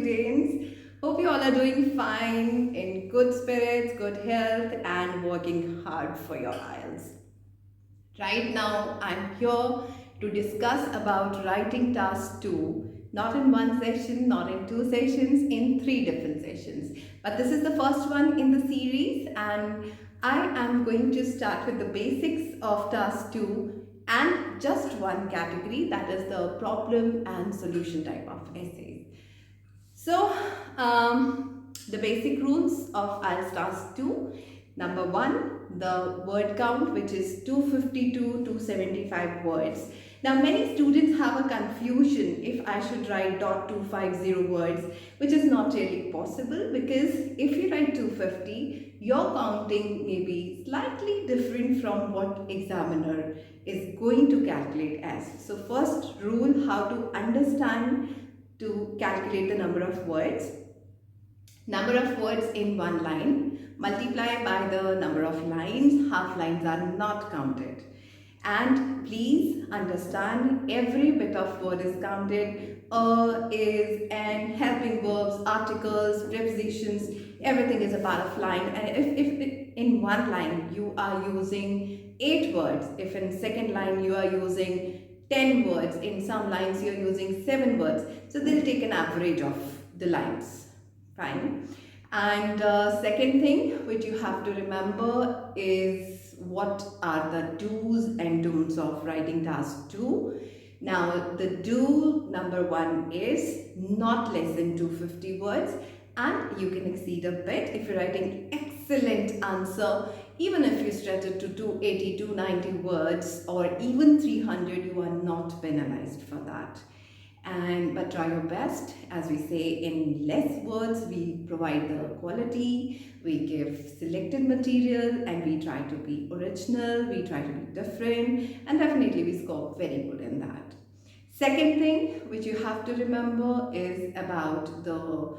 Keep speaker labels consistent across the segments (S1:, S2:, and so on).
S1: students. Hope you all are doing fine, in good spirits, good health, and working hard for your IELTS. Right now, I'm here to discuss about writing task 2, not in one session, not in two sessions, in three different sessions. But this is the first one in the series, and I am going to start with the basics of task 2 and just one category, that is the problem and solution type of essays. So, the basic rules of IELTS task 2. Number 1, the word count, which is 250 to 275 words. Now, many students have a confusion if I should write .250 words, which is not really possible, because if you write 250, your counting may be slightly different from what examiner is going to calculate as. So, first rule, how to understand to calculate the number of words. Number of words in one line, multiply by the number of lines. Half lines are not counted. And please understand, every bit of word is counted. Is, and, helping verbs, articles, prepositions, everything is a part of line. And if in one line you are using 8 words, if in second line you are using 10 words, in some lines you are using 7 words, so they'll take an average of the lines. Fine. And second thing which you have to remember is what are the do's and don'ts of writing task 2. Now, the do number 1 is not less than 250 words, and you can exceed a bit if you're writing excellent answer. Even if you stretch it to 280, 290 words or even 300, you are not penalized for that. But try your best. As we say, in less words we provide the quality, we give selected material, and we try to be original, we try to be different, and definitely we score very good in that. Second thing which you have to remember is about the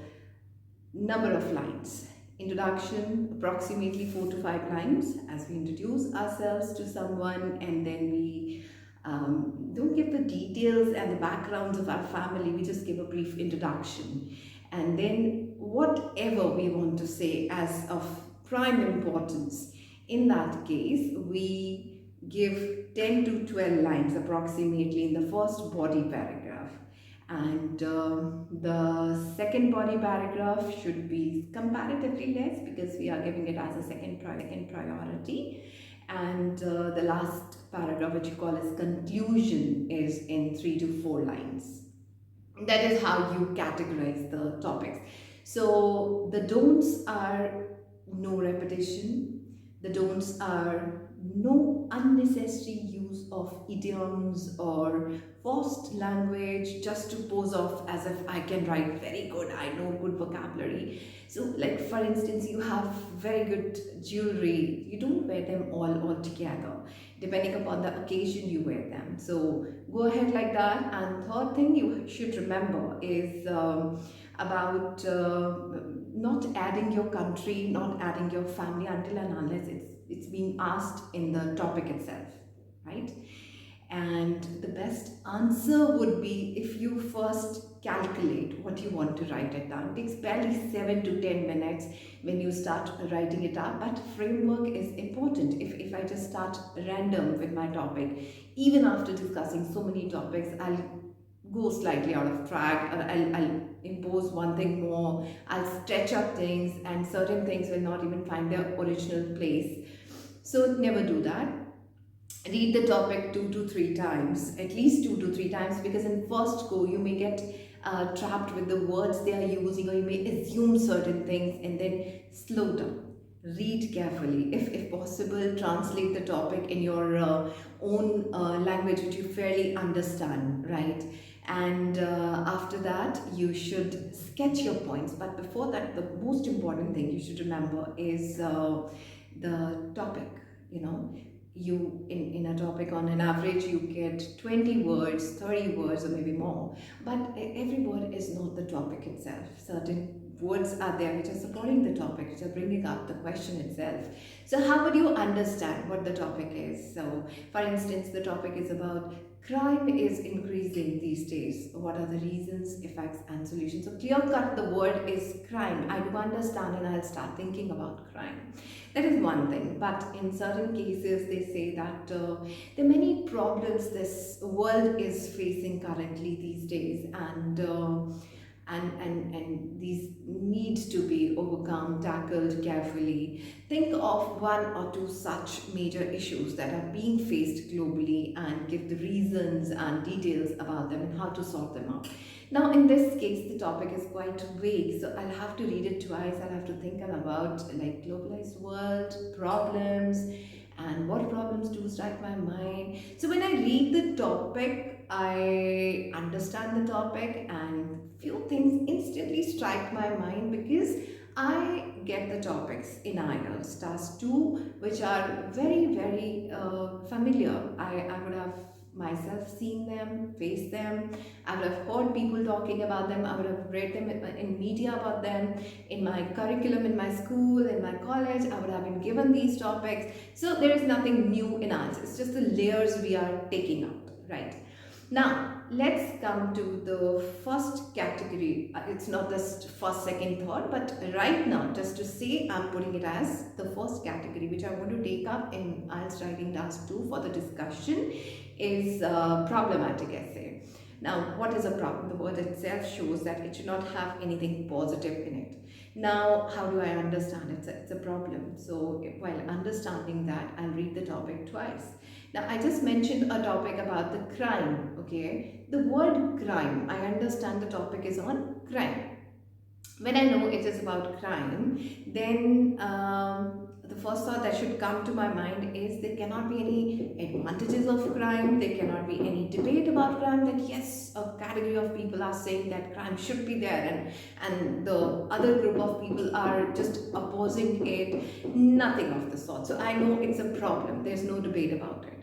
S1: number of lines. Introduction, approximately 4 to 5 lines as we introduce ourselves to someone, and then we don't give the details and the backgrounds of our family, we just give a brief introduction. And then whatever we want to say as of prime importance, in that case we give 10 to 12 lines approximately in the first body paragraph. And the second body paragraph should be comparatively less, because we are giving it as a second priority. And the last paragraph, which you call as conclusion, is in 3 to 4 lines. That is how you categorize the topics. So the don'ts are no repetition. The don'ts are no unnecessary use of idioms or forced language just to pose off as if I can write very good, I know good vocabulary. So, like for instance, you have very good jewelry, you don't wear them all together. Depending upon the occasion, you wear them. So go ahead like that. And third thing you should remember is about not adding your country, not adding your family until and unless it's being asked in the topic itself, right? And the best answer would be if you first calculate what you want to write it down. It takes barely 7 to 10 minutes when you start writing it up, but framework is important. If I just start random with my topic, even after discussing so many topics, I'll go slightly out of track, or I'll impose one thing more, I'll stretch up things, and certain things will not even find their original place. So never do that. Read the topic 2 to 3 times, at least 2 to 3 times, because in first go you may get trapped with the words they are using, or you may assume certain things, and then slow down. Read carefully. If possible, translate the topic in your own language which you fairly understand, right? And after that you should sketch your points. But before that, the most important thing you should remember is the topic. You know, you in a topic, on an average you get 20 words, 30 words, or maybe more, but every word is not the topic itself. Certain words are there which are supporting the topic, which are bringing up the question itself. So how would you understand what the topic is? So for instance, the topic is about Crime is increasing these days. What are the reasons, effects, and solutions? So, clear cut, the word is crime. I do understand, and I'll start thinking about crime. That is one thing. But in certain cases, they say that there are many problems this world is facing currently these days, and these need to be overcome, tackled carefully. Think of one or two such major issues that are being faced globally and give the reasons and details about them and how to sort them out. Now, in this case, the topic is quite vague, so I'll have to read it twice. I'll have to think about like globalized world, problems, and what problems do strike my mind. So when I read the topic, I understand the topic, and few things instantly strike my mind because I get the topics in IELTS task 2 which are very familiar. I would have myself seen them, faced them. I would have heard people talking about them. I would have read them in media about them. In my curriculum, in my school, in my college, I would have been given these topics. So there is nothing new in us. It's just the layers we are taking out, right? Now, let's come to the first category. It's not just first, second, third, but right now, just to say, I'm putting it as the first category, which I want to take up in IELTS Writing Task 2 for the discussion, is problematic essay. Now, what is a problem? The word itself shows that it should not have anything positive in it. Now, how do I understand it's a problem? So, while understanding that, I'll read the topic twice. Now, I just mentioned a topic about the crime, okay? The word crime, I understand the topic is on crime. When I know it is about crime, then the first thought that should come to my mind is there cannot be any advantages of crime, there cannot be any debate about crime, that yes, a category of people are saying that crime should be there, and the other group of people are just opposing it. Nothing of the sort. So I know it's a problem, there's no debate about it.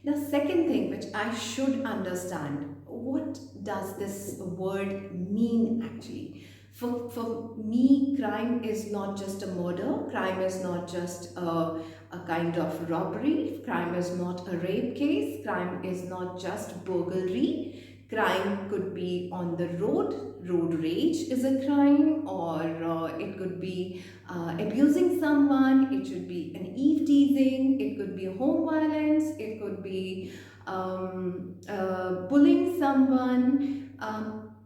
S1: The second thing which I should understand, what does this word mean actually? For me, crime is not just a murder, crime is not just a kind of robbery, crime is not a rape case, crime is not just burglary. Crime could be on the road rage is a crime, or it could be abusing someone, it should be an eve teasing, it could be home violence, it could be bullying someone,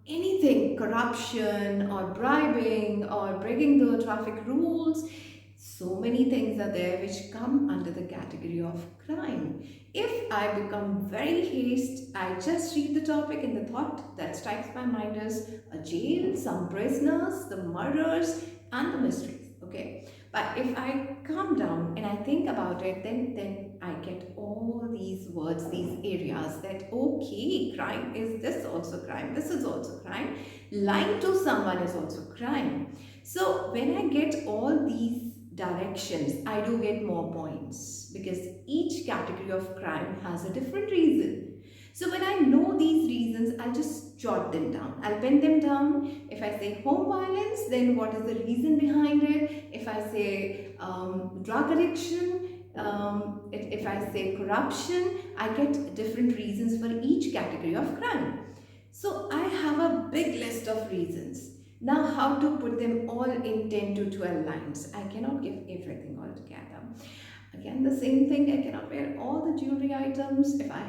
S1: anything, corruption or bribing or breaking the traffic rules. So many things are there which come under the category of crime. If I become very hasty, I just read the topic and the thought that strikes my mind is a jail, some prisoners, the murders, and the mysteries. Okay, but if I calm down and I think about it, then I get all these words, these areas that okay, crime is this also crime, this is also crime, lying to someone is also crime. So when I get all these directions, I do get more points because each category of crime has a different reason. So when I know these reasons, I'll just jot them down. I'll pen them down. If I say home violence, then what is the reason behind it? If I say drug addiction, if I say corruption, I get different reasons for each category of crime. So I have a big list of reasons. Now how to put them all in 10 to 12 lines? I cannot give everything all together. Again, the same thing, I cannot wear all the jewelry items. If I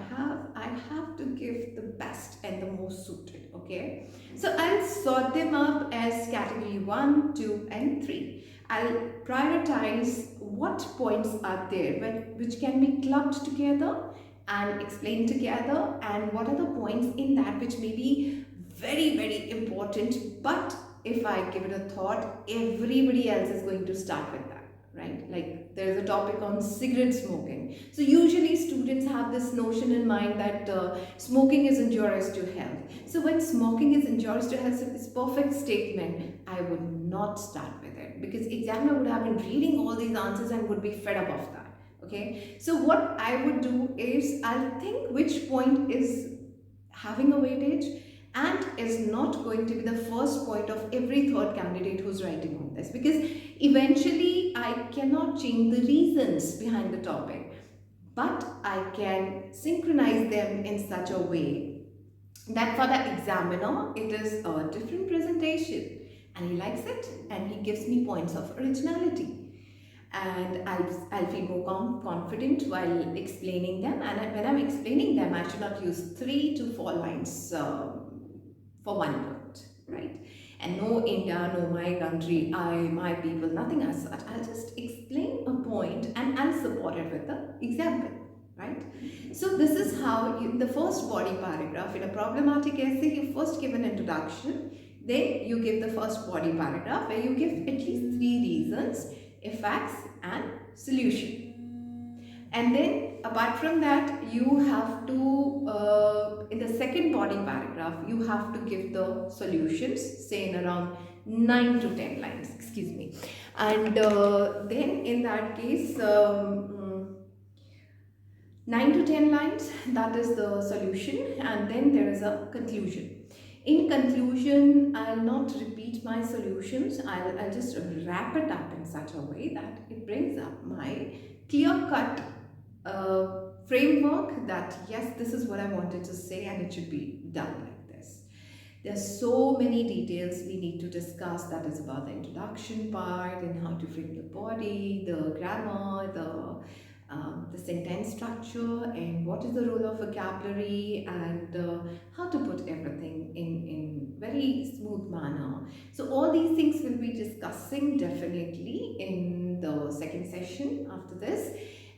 S1: have to give the best and the most suited, okay? So I'll sort them up as category 1, 2 and 3. I'll prioritize what points are there which can be clubbed together and explained together, and what are the points in that which may be very important, but if I give it a thought, everybody else is going to start with that, right? Like there's a topic on cigarette smoking. So usually students have this notion in mind that smoking is injurious to health. So when smoking is injurious to health, it's a perfect statement. I would not start with it because examiner would have been reading all these answers and would be fed up of that. Okay, so what I would do is I'll think which point is having a weightage and is not going to be the first point of every third candidate who's writing on this, because eventually I cannot change the reasons behind the topic, but I can synchronize them in such a way that for the examiner it is a different presentation and he likes it and he gives me points of originality, and I'll feel more confident while explaining them. And when I'm explaining them, I should not use 3 to 4 lines for one point, right? And no India, no my country, I, my people, nothing as such. I'll just explain a point and I'll support it with the example, right? So this is how the first body paragraph in a problematic essay, you first give an introduction, then you give the first body paragraph where you give at least 3 reasons, effects and solution. And then apart from that, you have to, in the second body paragraph, you have to give the solutions, say in around 9 to 10 lines, excuse me. And then in that case, 9 to 10 lines, that is the solution, and then there is a conclusion. In conclusion, I'll not repeat my solutions, I'll just wrap it up in such a way that it brings up my clear-cut framework that yes, this is what I wanted to say and it should be done like this. There's so many details we need to discuss, that is about the introduction part and how to frame the body, the grammar, the sentence structure, and what is the role of vocabulary, and how to put everything in very smooth manner. So all these things we'll be discussing definitely in the second session after this.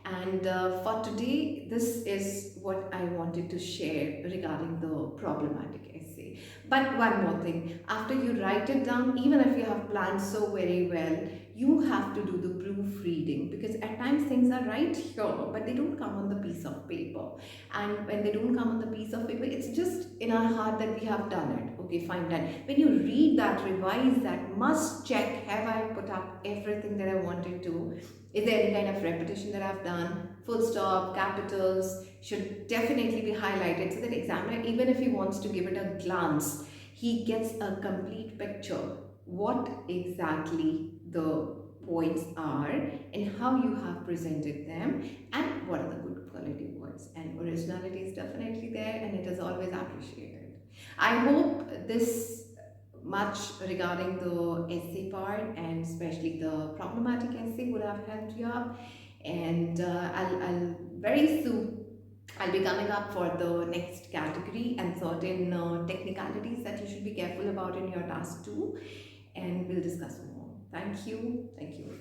S1: And for today, this is what I wanted to share regarding the problematic essay. But one more thing, after you write it down, even if you have planned so very well, you have to do the proofreading, because at times things are right here, but they don't come on the piece of paper. And when they don't come on the piece of paper, it's just in our heart that we have done it. Okay, fine, done. When you read that, revise that, must check, have I put up everything that I wanted to? Is there any kind of repetition that I've done? Full stop, capitals should definitely be highlighted so that examiner, even if he wants to give it a glance, he gets a complete picture what exactly the points are and how you have presented them and what are the good quality words. And originality is definitely there and it is always appreciated. I hope this much regarding the essay part and especially the problematic essay would have helped you up. And I'll very soon I'll be coming up for the next category and certain technicalities that you should be careful about in your task too, and we'll discuss more. Thank you. Thank you.